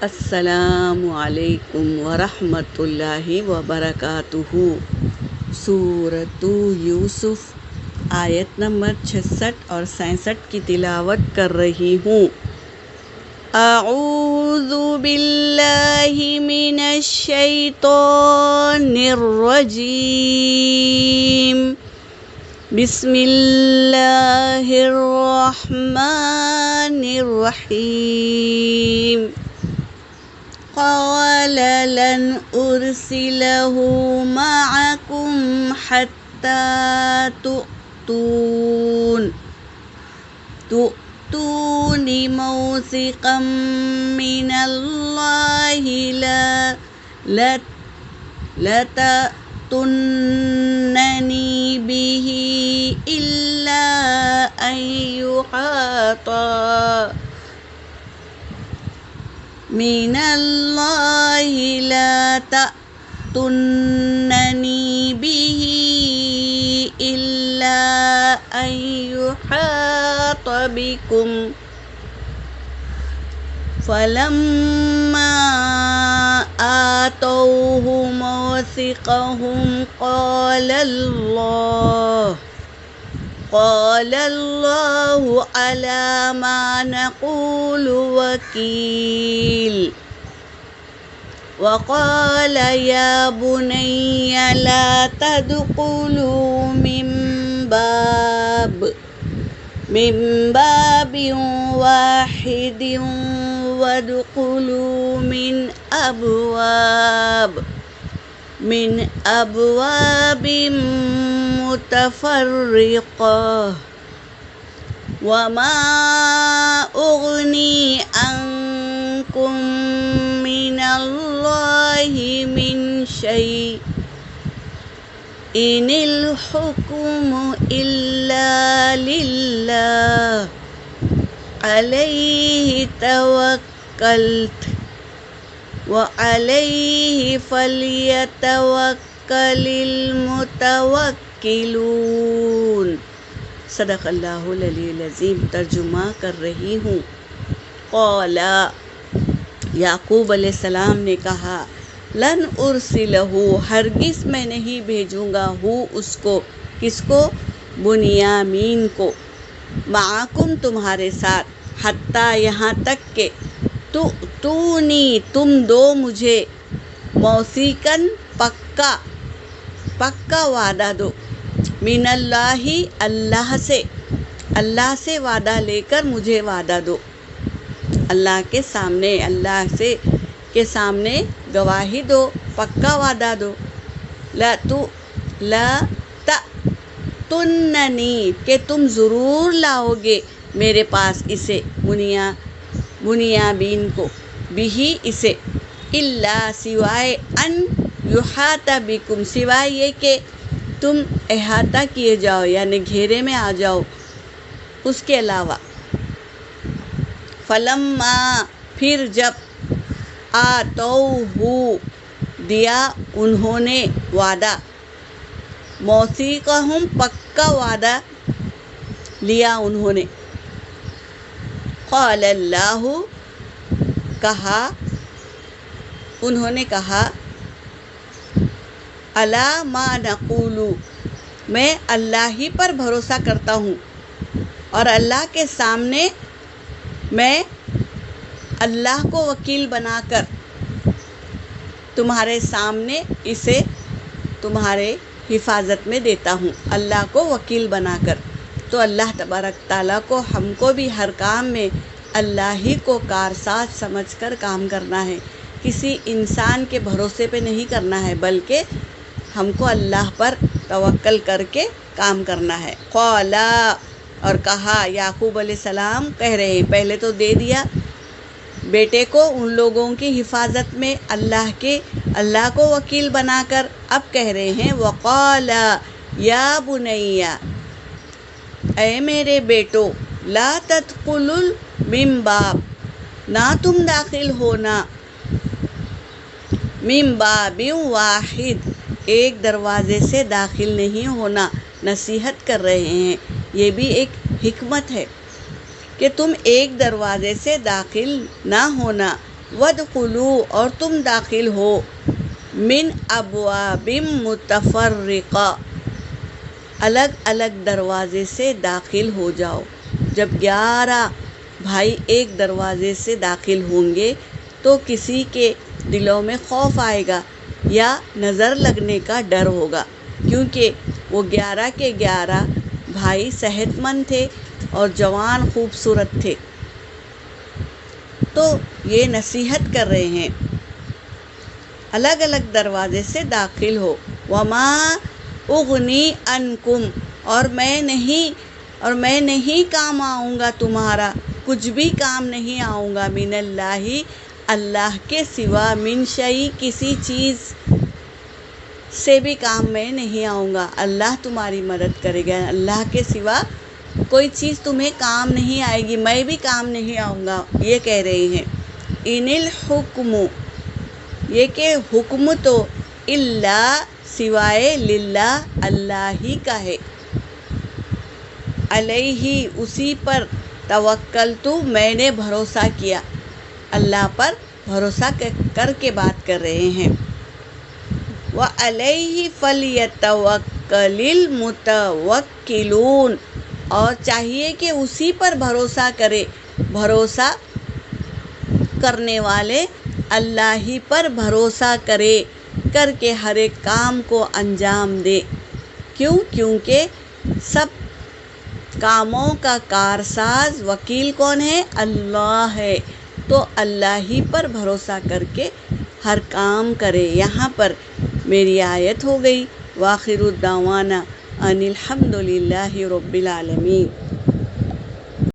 السلام علیکم ورحمۃ اللہ وبرکاتہ۔ سورۃ یوسف آیت نمبر 66 اور 67 کی تلاوت کر رہی ہوں۔ اعوذ باللہ من الشیطان الرجیم، بسم اللہ الرحمن الرحیم۔ قال لن أرسله معكم حتى تؤتون موثقا من الله لتأتونني به إلا أن يحاط من الله لا تأتونني به إلا أن يحاط بكم، فلما آتوه موثقهم قال الله على ما نقول وكيل۔ وقال يا بني لا تدخلوا من باب واحد وادخلوا من أبواب متفرقة، وما أغني عنكم من الله من شيء إن الحكم إلا لله عليه توكلت وعليه فليتوكل المتوکلون۔ صدق اللہ العلی العظیم۔ ترجمہ کر رہی ہوں۔ قال، یعقوب علیہ السلام نے کہا، لن ارسلہ، ہرگز میں نہیں بھیجوں گا، اس کو، کس کو؟ بنیامین کو، معکم تمہارے ساتھ، حتیٰ یہاں تک کہ تؤتونی تم دو مجھے، موثقاً پکا وعدہ دو، من اللہ اللہ سے وعدہ لے کر مجھے وعدہ دو، اللہ کے سامنے گواہی دو، پکا وعدہ دو، لا تأتوننی کہ تم ضرور لاؤ گے میرے پاس اسے، بنیامین کو، بھی اسے، الا سوائے ان یحاط بکم، سوائے یہ کہ تم احاطہ کیے جاؤ یعنی گھیرے میں آ جاؤ، اس کے علاوہ۔ فلما، پھر جب، آتوہ دیا انہوں نے وعدہ، موثقہم پکا وعدہ لیا انہوں نے، قال اللہ انہوں نے کہا، علی ما نقول، میں اللہ ہی پر بھروسہ کرتا ہوں، اور اللہ کے سامنے میں اللہ کو وکیل بنا کر تمہارے سامنے اسے تمہارے حفاظت میں دیتا ہوں، اللہ کو وکیل بنا کر۔ تو اللہ تبارک تعالیٰ کو ہم کو بھی ہر کام میں اللہ ہی کو کارساز سمجھ کر کام کرنا ہے، کسی انسان کے بھروسے پہ نہیں کرنا ہے، بلکہ ہم کو اللہ پر توکل کر کے کام کرنا ہے۔ قال، اور کہا، یعقوب علیہ السلام کہہ رہے ہیں، پہلے تو دے دیا بیٹے کو ان لوگوں کی حفاظت میں اللہ کو وکیل بنا کر، اب کہہ رہے ہیں، وقال یا بنی، اے میرے بیٹو، لا تدخلوا من باب، نہ تم داخل ہونا، من باب واحد، ایک دروازے سے داخل نہیں ہونا، نصیحت کر رہے ہیں۔ یہ بھی ایک حکمت ہے کہ تم ایک دروازے سے داخل نہ ہونا، وَادْخُلُوا اور تم داخل ہو من ابواب متفرقہ الگ الگ دروازے سے داخل ہو جاؤ۔ جب 11 بھائی ایک دروازے سے داخل ہوں گے تو کسی کے دلوں میں خوف آئے گا یا نظر لگنے کا ڈر ہوگا، کیونکہ وہ 11 کے 11 بھائی صحت مند تھے اور جوان خوبصورت تھے۔ تو یہ نصیحت کر رہے ہیں، الگ الگ دروازے سے داخل ہو۔ وما اغنی عنکم اور میں نہیں کام آؤں گا تمہارا، کچھ بھی کام نہیں آؤں گا، من اللہ اللہ کے سوا، من شیء کسی چیز سے بھی کام میں نہیں آؤں گا، اللہ تمہاری مدد کرے گا، اللہ کے سوا کوئی چیز تمہیں کام نہیں آئے گی، میں بھی کام نہیں آؤں گا، یہ کہہ رہے ہیں۔ ان الحکم یہ کہ حکم تو الا سوائے للہ اللہ ہی کا ہے، علیہ اسی پر توکلت میں نے بھروسہ کیا، اللہ پر بھروسہ کر کے بات کر رہے ہیں۔ وعلیہ فلیتوکل المتوکلون اور چاہیے کہ اسی پر بھروسہ کرے، بھروسہ کرنے والے اللہ ہی پر بھروسہ کرے کر کے ہر ایک کام کو انجام دے۔ کیونکہ سب کاموں کا کارساز وکیل کون ہے؟ اللہ ہے، تو اللہ ہی پر بھروسہ کر کے ہر کام کرے۔ یہاں پر میری آیت ہو گئی۔ وآخر الدعوانا ان الحمد للہ رب العالمین۔